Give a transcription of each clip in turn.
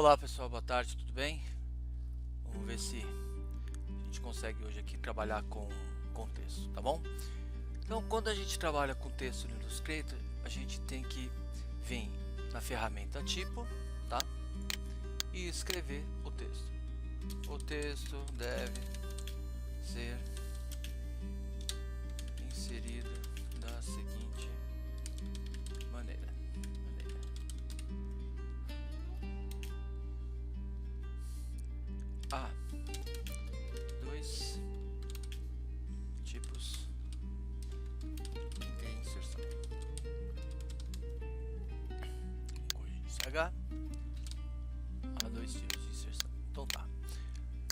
Olá pessoal, boa tarde, tudo bem? Vamos ver se a gente consegue hoje aqui trabalhar com texto, tá bom? Então, quando a gente trabalha com texto no Illustrator, a gente tem que vir na ferramenta tipo, tá? E escrever o texto. O texto deve ser inserido da seguinte maneira. Há dois tipos de inserção. Corrigir esse H. Há dois tipos de inserção. Então tá.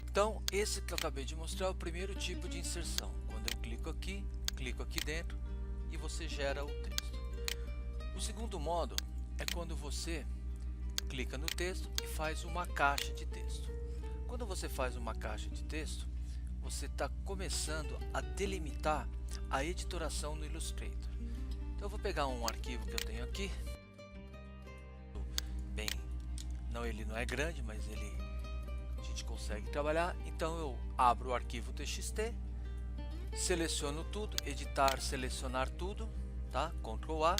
Então esse que eu acabei de mostrar é o primeiro tipo de inserção. Quando eu clico aqui dentro e você gera o texto. O segundo modo é quando você clica no texto e faz uma caixa de texto. Quando você faz uma caixa de texto, você está começando a delimitar a editoração no Illustrator. Então eu vou pegar um arquivo que eu tenho aqui. Bem, ele não é grande, mas a gente consegue trabalhar. Então eu abro o arquivo TXT, seleciono tudo, editar, selecionar tudo, tá? Ctrl A,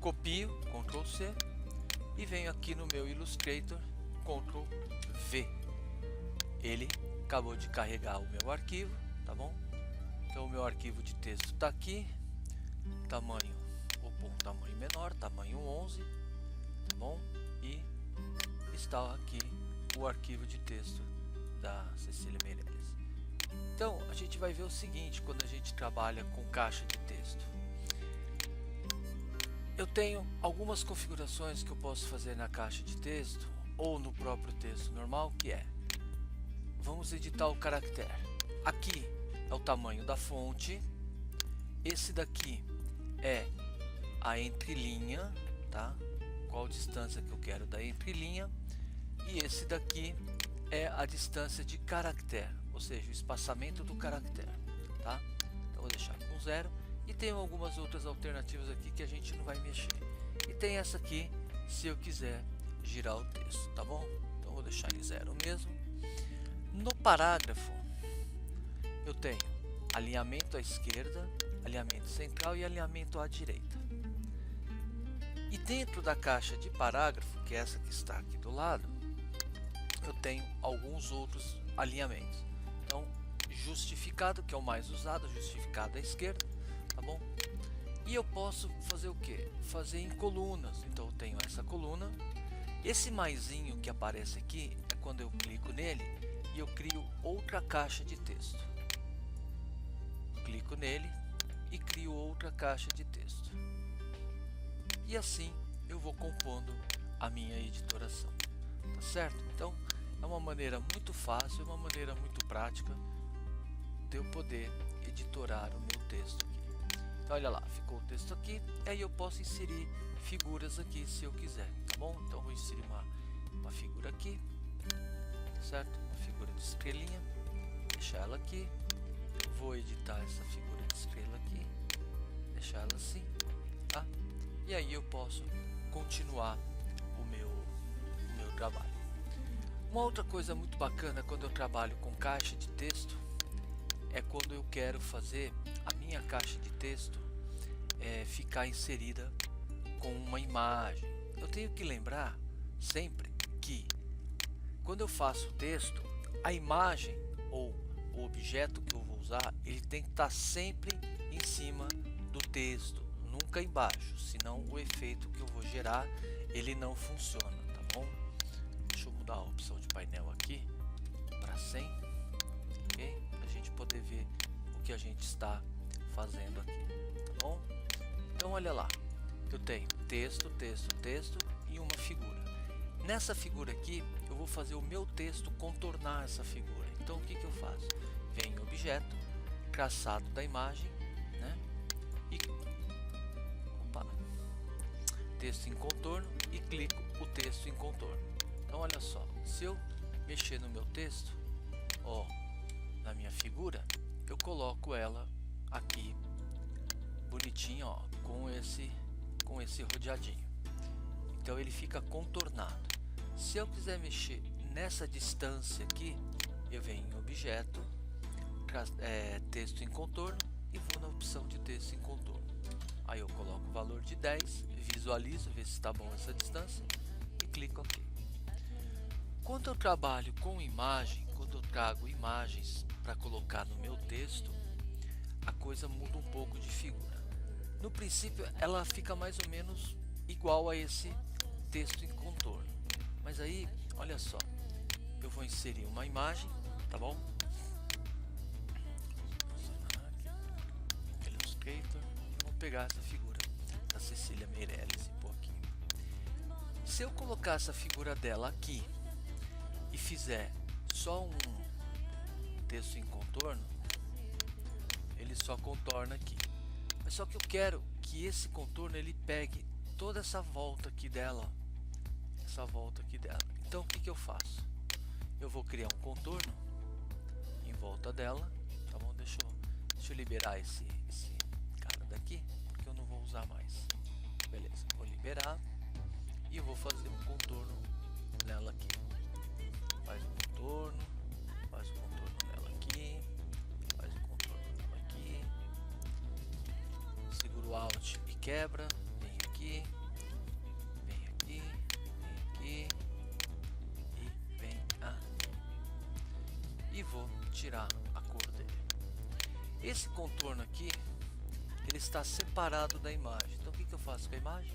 copio, Ctrl C e venho aqui no meu Illustrator, Ctrl V. Ele acabou de carregar o meu arquivo, tá bom? Então o meu arquivo de texto está aqui, tamanho, vou pôr um tamanho menor, tamanho 11, tá bom? E está aqui o arquivo de texto da Cecília Meirelles. Então a gente vai ver o seguinte quando a gente trabalha com caixa de texto. Eu tenho algumas configurações que eu posso fazer na caixa de texto ou no próprio texto normal, que é: vamos editar o caractere. Aqui é o tamanho da fonte. Esse daqui é a entrelinha, tá? Qual distância que eu quero da entrelinha. E esse daqui é a distância de caractere, ou seja, o espaçamento do caractere, tá? Então vou deixar com 0. E tem algumas outras alternativas aqui que a gente não vai mexer. E tem essa aqui se eu quiser girar o texto, tá bom? Então vou deixar em 0 mesmo. No parágrafo eu tenho alinhamento à esquerda, alinhamento central e alinhamento à direita. E dentro da caixa de parágrafo, que é essa que está aqui do lado, eu tenho alguns outros alinhamentos. Então, justificado, que é o mais usado, justificado à esquerda, tá bom? E eu posso fazer o que? Fazer em colunas. Então eu tenho essa coluna. Esse maisinho que aparece aqui é quando eu clico nele e eu crio outra caixa de texto. Clico nele e crio outra caixa de texto. E assim eu vou compondo a minha editoração. Tá certo? Então é uma maneira muito fácil, uma maneira muito prática de eu poder editorar o meu texto aqui. Então olha lá, ficou o texto aqui. Aí eu posso inserir figuras aqui se eu quiser, tá bom? Então vou inserir uma figura aqui, certo? Uma figura de estrelinha, deixar ela aqui. Vou editar essa figura de estrela aqui, deixar ela assim, tá? E aí eu posso continuar o meu trabalho. Uma outra coisa muito bacana quando eu trabalho com caixa de texto é quando eu quero fazer a minha caixa de texto ficar inserida com uma imagem. Eu tenho que lembrar sempre que quando eu faço o texto, a imagem ou o objeto que eu vou usar, ele tem que estar sempre em cima do texto, nunca embaixo, senão o efeito que eu vou gerar ele não funciona, tá bom? Deixa eu mudar a opção de painel aqui para 100, ok? Para a gente poder ver o que a gente está fazendo aqui, tá bom? Então olha lá, eu tenho texto, texto, texto e uma figura. Nessa figura aqui eu vou fazer o meu texto contornar essa figura. Então o que eu faço? Venho em objeto, traçado da imagem, né? E texto em contorno e clico o texto em contorno. Então olha só, se eu mexer no meu texto, ó, na minha figura, eu coloco ela aqui bonitinho, ó, com esse rodeadinho. Então ele fica contornado. Se eu quiser mexer nessa distância aqui, eu venho em objeto, texto em contorno e vou na opção de texto em contorno. Aí eu coloco o valor de 10, visualizo, ver se está bom essa distância e clico OK. Quando eu trabalho com imagem, quando eu trago imagens para colocar no meu texto, a coisa muda um pouco de figura. No princípio ela fica mais ou menos igual a esse texto em contorno, mas aí olha só, eu vou inserir uma imagem, tá bom? Illustrator, vou pegar essa figura da Cecília Meirelles e pôr aqui. Se eu colocar essa figura dela aqui e fizer só um texto em contorno, ele só contorna aqui. Mas só que eu quero que esse contorno ele pegue toda essa volta aqui dela, Então o que eu faço? Eu vou criar um contorno em volta dela, tá bom? Deixa eu liberar esse cara daqui, porque eu não vou usar mais. Beleza, vou liberar e eu vou fazer um contorno nela aqui. Faz o contorno nela aqui, faz o contorno nela aqui, segura o Alt e quebra, vem aqui, vem aqui, vem aqui e vem aqui. E vou tirar a cor dele. Esse contorno aqui, ele está separado da imagem. Então o que eu faço com a imagem?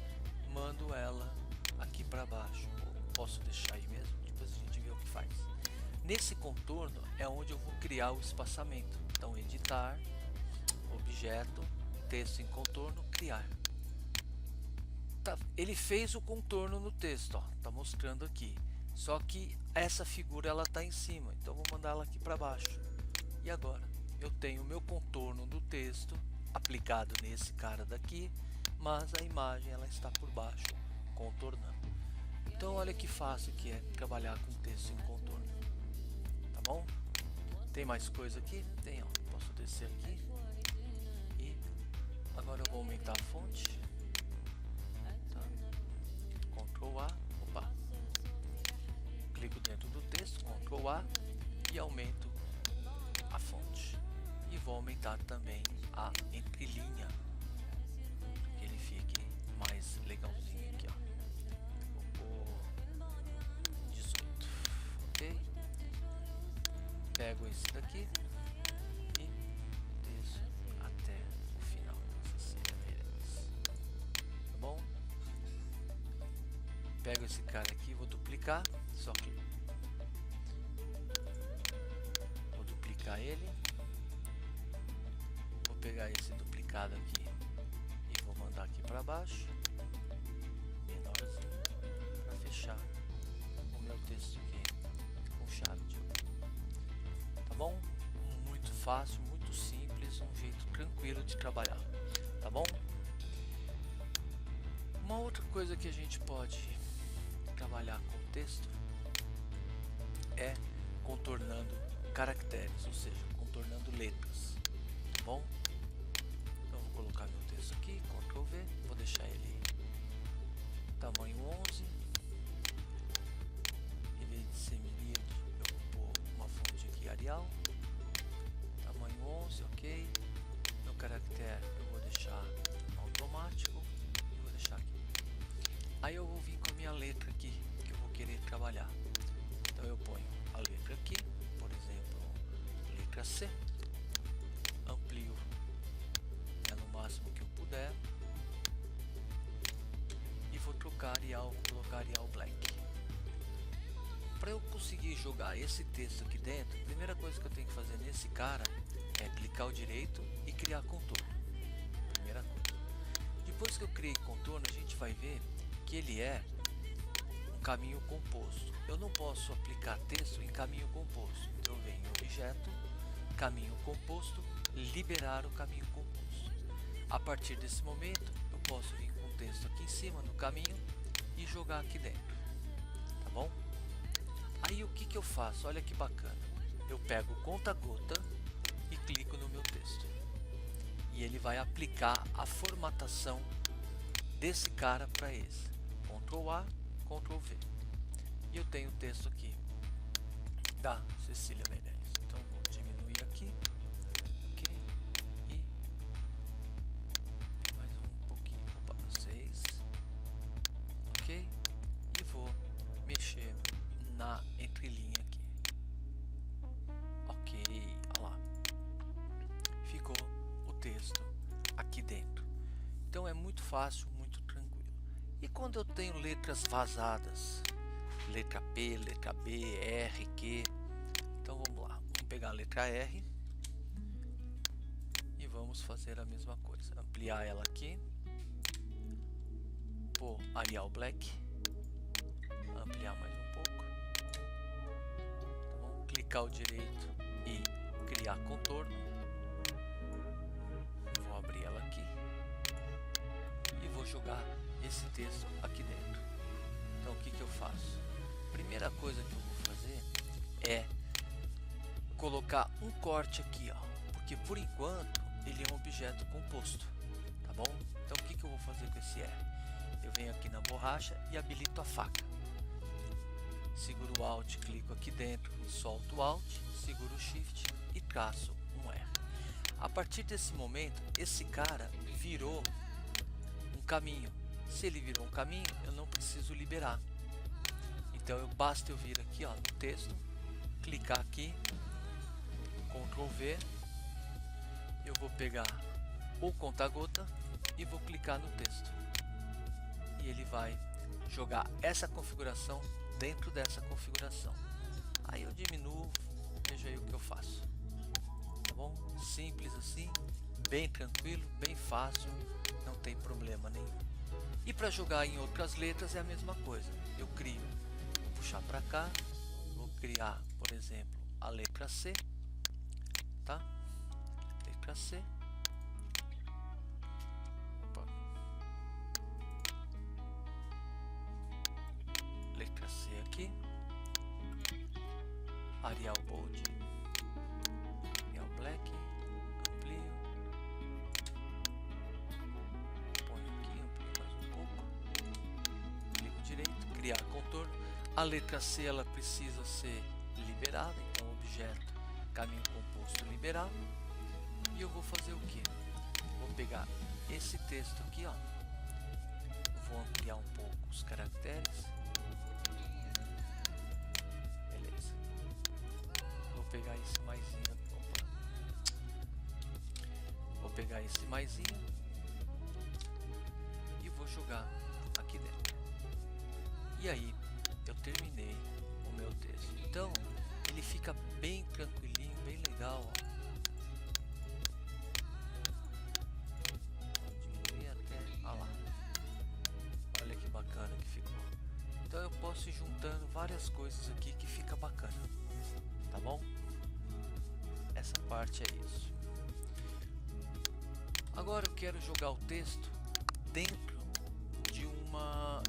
Mando ela aqui para baixo. Ou posso deixar aí mesmo, depois a gente vê o que faz. Nesse contorno é onde eu vou criar o espaçamento. Então editar, objeto, texto em contorno, criar. Tá, ele fez o contorno no texto, ó, tá mostrando aqui. Só que essa figura ela tá em cima, então vou mandar ela aqui para baixo. E agora eu tenho o meu contorno do texto aplicado nesse cara daqui, mas a imagem ela está por baixo, contornando. Então olha que fácil que é trabalhar com texto em contorno, tá bom? Tem mais coisa aqui? Tem, ó. Posso descer aqui e agora eu vou aumentar a fonte, tá? Ctrl A, opa, clico dentro do texto, Ctrl A e aumento a fonte. E vou aumentar também a entrelinha, para que ele fique mais legalzinho aqui, ó. Vou pôr 18, ok? Pego esse daqui e desço até o final, Cecília Meirelles, tá bom? Pego esse cara aqui, vou duplicar, só que vou duplicar ele. Pegar esse duplicado aqui e vou mandar aqui para baixo, menorzinho, para fechar o meu texto aqui com chave de ouro. Tá bom? Muito fácil, muito simples, um jeito tranquilo de trabalhar, tá bom? Uma outra coisa que a gente pode trabalhar com texto é contornando caracteres, ou seja, contornando letras, tá bom? Vou colocar meu texto aqui, Ctrl V, vou deixar ele tamanho 11, em vez de ser milímetro eu vou pôr uma fonte aqui Arial, tamanho 11, ok. Meu caractere eu vou deixar automático e vou deixar aqui. Aí eu vou vir com a minha letra aqui, que eu vou querer trabalhar. Então eu ponho a letra aqui, por exemplo, letra C, amplio no máximo que eu puder e vou trocar Arial, colocar Arial Black. Para eu conseguir jogar esse texto aqui dentro, a primeira coisa que eu tenho que fazer nesse cara é clicar ao direito e criar contorno. Primeira coisa. Depois que eu criei contorno, a gente vai ver que ele é um caminho composto. Eu não posso aplicar texto em caminho composto. Então eu venho em objeto, caminho composto, liberar o caminho composto. A partir desse momento, eu posso vir com o texto aqui em cima no caminho e jogar aqui dentro, tá bom? Aí o que eu faço? Olha que bacana. Eu pego o conta-gota e clico no meu texto. E ele vai aplicar a formatação desse cara para esse. Ctrl A, Ctrl V. e eu tenho o texto aqui da Cecília Meirelles. Então vou diminuir aqui, ok, e mais um pouquinho, opa, 6, ok, e vou mexer na entrelinha aqui, ok, olha lá, ficou o texto aqui dentro. Então é muito fácil, muito tranquilo. E quando eu tenho letras vazadas, letra P, letra B, R, Q, então vamos lá, vamos pegar a letra R e vamos fazer a mesma coisa, ampliar ela aqui, pôr Arial Black, ampliar mais um pouco, tá bom? Clicar o direito e criar contorno, vou abrir ela aqui e vou jogar esse texto aqui dentro. Então o que eu faço? Primeira coisa que eu vou fazer é colocar um corte aqui, ó, porque por enquanto ele é um objeto composto, tá bom? Então o que eu vou fazer com esse R? Eu venho aqui na borracha e habilito a faca, seguro o Alt, clico aqui dentro, solto o Alt, seguro o Shift e traço um R. A partir desse momento, esse cara virou um caminho. Se ele virou um caminho, eu não preciso liberar. Então basta eu vir aqui, ó, no texto, clicar aqui, Ctrl V, eu vou pegar o conta-gota e vou clicar no texto. E ele vai jogar essa configuração dentro dessa configuração. Aí eu diminuo, veja aí o que eu faço. Tá bom? Simples assim, bem tranquilo, bem fácil, não tem problema nenhum. E para jogar em outras letras é a mesma coisa. Eu crio, vou puxar para cá, vou criar, por exemplo, a letra C, tá? Letra C. Opa. Letra C aqui. Arial Bold, Arial Black, amplio. Criar contorno. A letra C ela precisa ser liberada, então objeto caminho composto liberado. E eu vou fazer o que? Vou pegar esse texto aqui, ó, vou ampliar um pouco os caracteres, beleza. Vou pegar esse maisinho, opa. Vou pegar esse maisinho e vou jogar aqui dentro. E aí eu terminei o meu texto. Então ele fica bem tranquilinho, bem legal, ó. Vou diminuir até, olha lá. Olha que bacana que ficou. Então eu posso ir juntando várias coisas aqui que fica bacana, tá bom? Essa parte é isso. Agora eu quero jogar o texto dentro de uma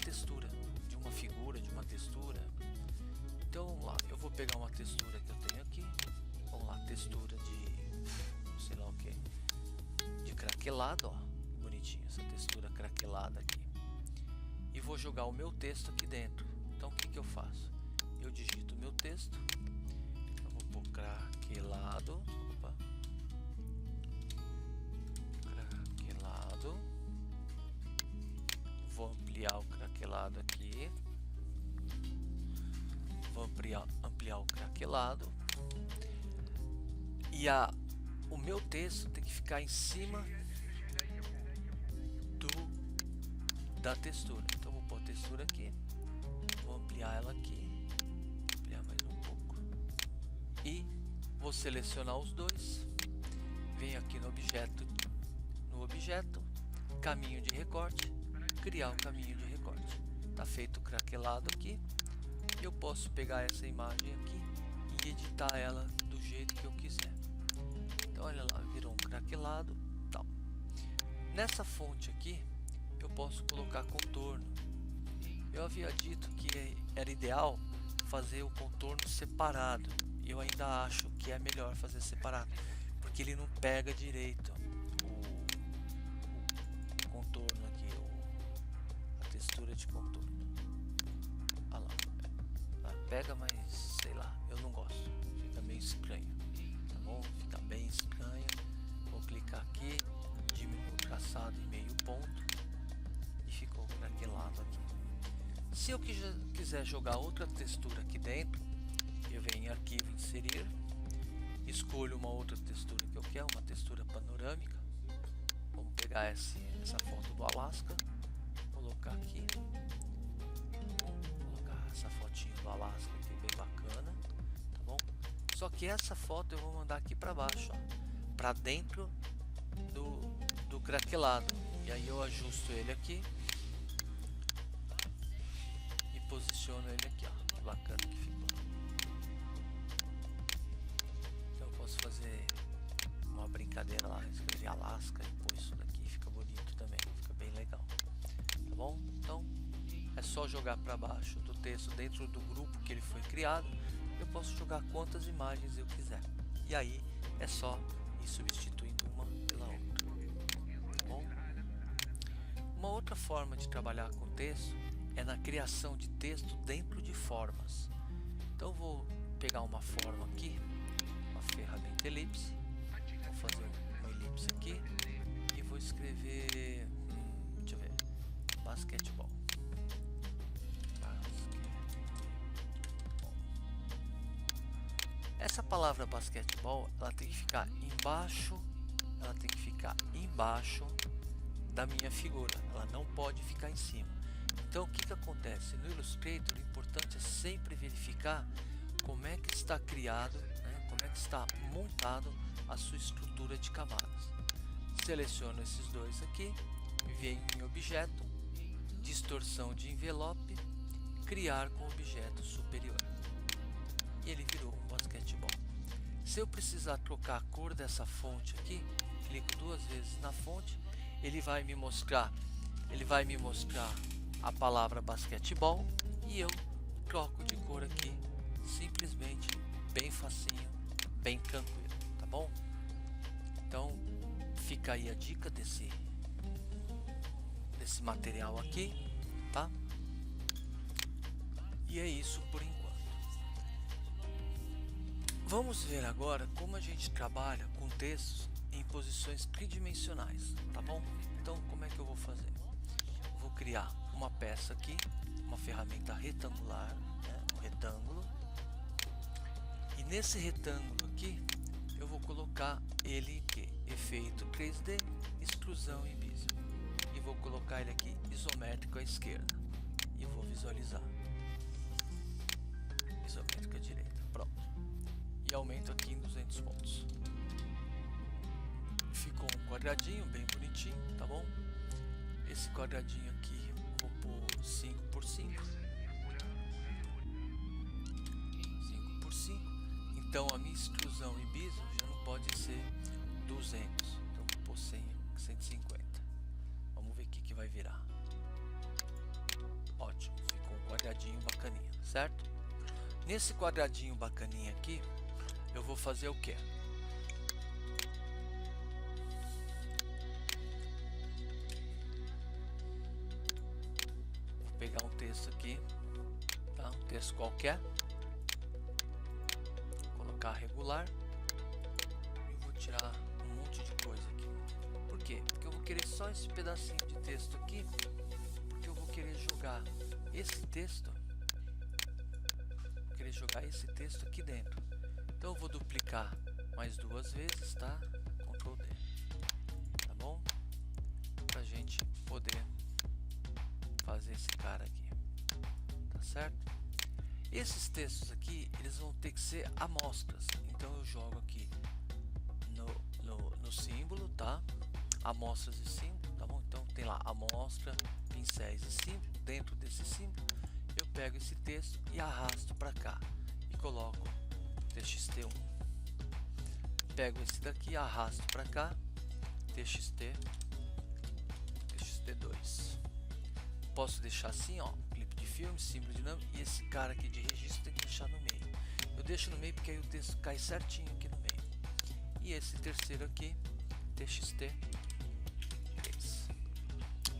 textura, de uma figura, de uma textura. Então vamos lá, eu vou pegar uma textura que eu tenho aqui, vamos lá, textura de, sei lá o que, de craquelado, ó, bonitinho essa textura craquelada aqui, e vou jogar o meu texto aqui dentro. Então o que eu faço? Eu digito o meu texto, eu vou pôr craquelado, opa, craquelado, vou ampliar o craquelado aqui, vou ampliar o craquelado, e o meu texto tem que ficar em cima da textura. Então vou pôr a textura aqui, vou ampliar ela aqui, ampliar mais um pouco, e vou selecionar os dois, venho aqui no objeto, caminho de recorte, criar um caminho de recorte. Tá feito o craquelado aqui. Eu posso pegar essa imagem aqui e editar ela do jeito que eu quiser. Então olha lá, virou um craquelado, tal. Nessa fonte aqui eu posso colocar contorno. Eu havia dito que era ideal fazer o contorno separado, e eu ainda acho que é melhor fazer separado, porque ele não pega direito o contorno aqui, a textura de contorno. Olha lá, pega, mas sei lá, eu não gosto, fica meio estranho, tá bom? Fica bem estranho. Vou clicar aqui, diminuo o traçado em meio ponto e ficou craquelado aqui. Se eu quiser jogar outra textura aqui dentro, eu venho em arquivo, inserir, escolho uma outra textura que eu quero, uma textura panorâmica. Vamos pegar essa foto do Alasca, colocar aqui, colocar essa fotinha do Alasca aqui bem bacana, tá bom? Só que essa foto eu vou mandar aqui para baixo, para dentro do craquelado, e aí eu ajusto ele aqui e posiciono ele aqui, ó, que bacana que ficou. Então eu posso fazer uma brincadeira lá, escrever Alasca e pôr isso daqui, fica bonito também, fica bem legal, tá bom? Então é só jogar para baixo do texto dentro do grupo que ele foi criado. Eu posso jogar quantas imagens eu quiser, e aí é só ir substituindo uma pela outra, tá bom? Uma outra forma de trabalhar com texto é na criação de texto dentro de formas. Então eu vou pegar uma forma aqui, uma ferramenta elipse, vou fazer uma elipse aqui e vou escrever, deixa eu ver, basquetebol. Essa palavra basquetebol, ela tem que ficar embaixo da minha figura, ela não pode ficar em cima. Então o que acontece? No Illustrator, o importante é sempre verificar como é que está criado, né, como é que está montado a sua estrutura de camadas. Seleciono esses dois aqui, venho em objeto, distorção de envelope, criar com objeto superior, e ele virou um basquetebol. Se eu precisar trocar a cor dessa fonte aqui, clico duas vezes na fonte, ele vai me mostrar a palavra basquetebol e eu troco de cor aqui, simplesmente, bem facinho, bem tranquilo, tá bom? Então fica aí a dica desse material aqui, tá? E é isso por enquanto. Vamos ver agora como a gente trabalha com textos em posições tridimensionais, tá bom? Então como é que eu vou fazer? Vou criar uma peça aqui, uma ferramenta retangular, né? Um retângulo, e nesse retângulo aqui eu vou colocar ele aqui, efeito 3D, extrusão e bezier, e vou colocar ele aqui isométrico à esquerda e vou visualizar, isométrico à direita, pronto, e aumento aqui em 200 pontos. Ficou um quadradinho bem bonitinho, tá bom? Esse quadradinho aqui vou pôr 5 por 5, 5 por 5. Então a minha extrusão e bezier já não pode ser 200, então vou pôr 150. Vamos ver o que vai virar. Ótimo, ficou um quadradinho bacaninha, certo? Nesse quadradinho bacaninha aqui, eu vou fazer o que? Vou pegar um texto aqui, tá? Um texto qualquer, colocar regular e vou tirar um monte de coisa aqui. Por quê? Porque eu vou querer só esse pedacinho de texto aqui, porque eu vou querer jogar esse texto, aqui dentro. Então eu vou duplicar mais duas vezes, tá? Ctrl D, tá bom? Pra gente poder fazer esse cara aqui, tá certo? Esses textos aqui, eles vão ter que ser amostras. Então eu jogo aqui no símbolo, tá? Amostras e símbolo, tá bom? Então tem lá amostra, pincéis e símbolo. Dentro desse símbolo eu pego esse texto e arrasto para cá e coloco TXT1. Pego esse daqui, arrasto para cá, TXT2. Posso deixar assim, ó, clipe de filme, símbolo dinâmico, e esse cara aqui de registro tem que deixar no meio. Eu deixo no meio porque aí o texto cai certinho aqui no meio. E esse terceiro aqui, TXT3.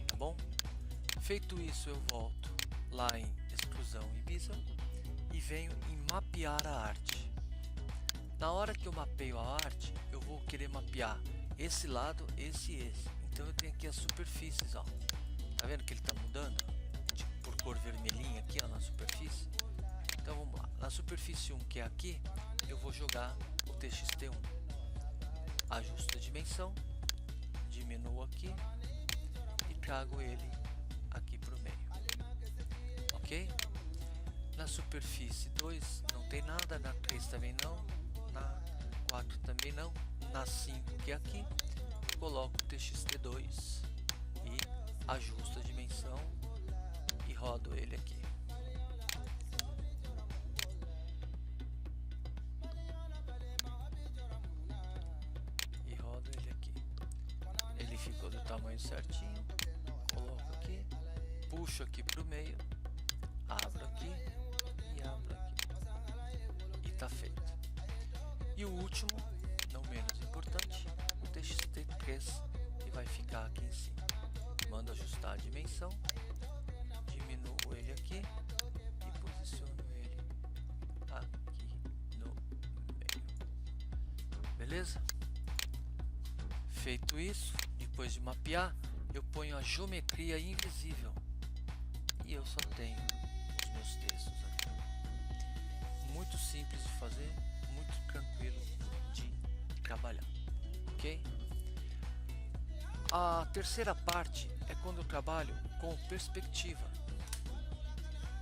Tá bom? Feito isso, eu volto lá em extrusão e bezier e venho em mapear a arte. Na hora que eu mapeio a arte, eu vou querer mapear esse lado, esse e esse. Então eu tenho aqui as superfícies, ó. Tá vendo que ele tá mudando por cor vermelhinha aqui, ó, na superfície? Então vamos lá. Na superfície 1, que é aqui, eu vou jogar o TXT1. Ajusto a dimensão, diminuo aqui e trago ele aqui para o meio. Ok? Na superfície 2 não tem nada, na 3 também não, na 4 também não, na 5, que é aqui, coloco o TXT2 e ajusto a dimensão e rodo ele aqui. E rodo ele aqui. Ele ficou do tamanho certinho, coloco aqui, puxo aqui para o meio, abro aqui e abro aqui. E tá feito. E o último, não menos importante, o TXT3, que vai ficar aqui em cima. Mando ajustar a dimensão, diminuo ele aqui e posiciono ele aqui no meio. Beleza? Feito isso, depois de mapear, eu ponho a geometria invisível e eu só tenho os meus textos aqui. Muito simples de fazer, muito tranquilo de trabalhar, ok? A terceira parte é quando eu trabalho com perspectiva.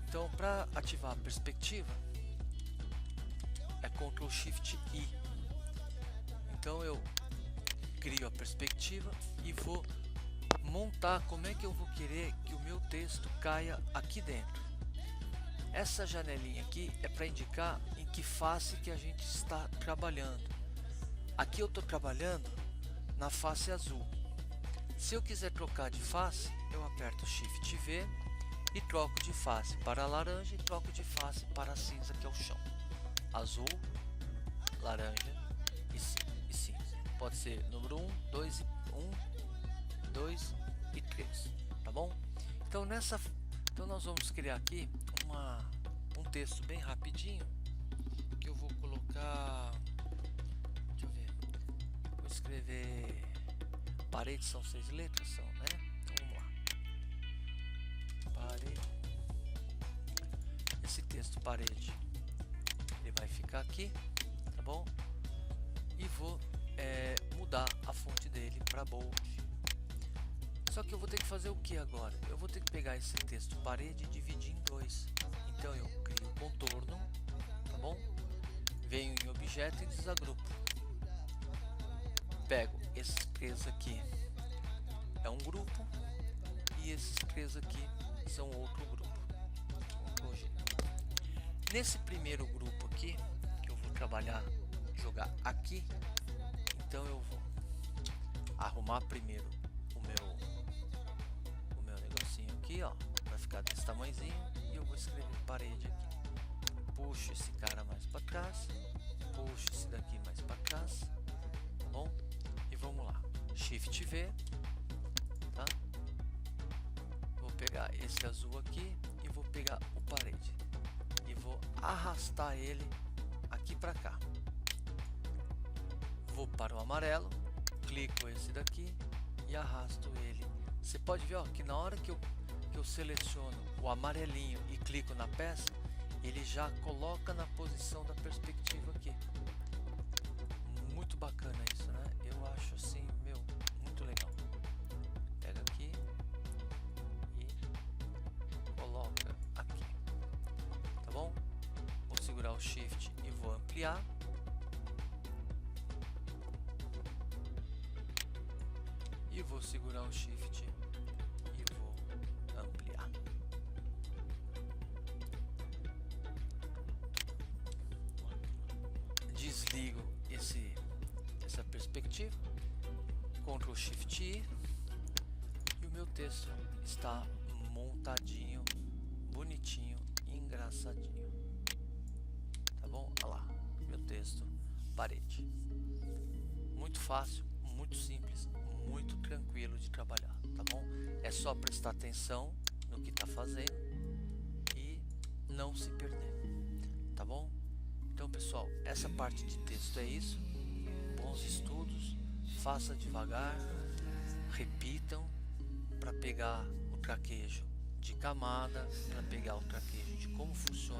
Então, para ativar a perspectiva, é Ctrl Shift I. Então eu crio a perspectiva e vou montar como é que eu vou querer que o meu texto caia aqui dentro. Essa janelinha aqui é para indicar em que face que a gente está trabalhando. Aqui eu estou trabalhando na face azul. Se eu quiser trocar de face, eu aperto Shift V e troco de face para laranja e troco de face para cinza, que é o chão. Azul, laranja e cinza. Pode ser número 1, 2 e 3, tá bom? Então nós vamos criar aqui um texto bem rapidinho, que eu vou colocar, deixa eu ver, vou escrever, parede são 6 letras, são, né? Então vamos lá, parede, esse texto parede, ele vai ficar aqui, tá bom? E vou mudar a fonte dele para bold. Só que eu vou ter que fazer o que agora? Eu vou ter que pegar esse texto parede e dividir em 2. Então eu crio contorno, tá bom? Venho em objeto e desagrupo. Pego esses 3 aqui, é um grupo, e esses 3 aqui são outro grupo. Nesse primeiro grupo aqui, que eu vou trabalhar, jogar aqui, então eu vou arrumar primeiro o meu negocinho aqui, ó, vai ficar desse tamanhozinho, e eu vou escrever parede aqui. Puxo esse cara mais para trás, puxo esse daqui mais para trás, tá bom? E vamos lá, Shift V, tá? Vou pegar esse azul aqui e vou pegar o parede e vou arrastar ele aqui para cá. Vou para o amarelo, clico esse daqui e arrasto ele. Você pode ver, ó, que na hora que eu seleciono o amarelinho e clico na peça, ele já coloca na posição da perspectiva aqui. Muito bacana isso, né? Eu acho assim, meu, muito legal. Pega aqui e coloca aqui, tá bom? Vou segurar o Shift e vou ampliar. E vou segurar o Shift e vou ampliar. Desligo essa perspectiva, Ctrl Shift I, e o meu texto está montadinho, bonitinho, engraçadinho. Tá bom? Olha lá, meu texto, parede. Muito fácil, muito simples, muito tranquilo de trabalhar, tá bom? É só prestar atenção no que está fazendo e não se perder. Então, pessoal, essa parte de texto é isso. Bons estudos, faça devagar, repitam para pegar o traquejo de camada, para pegar o traquejo de como funciona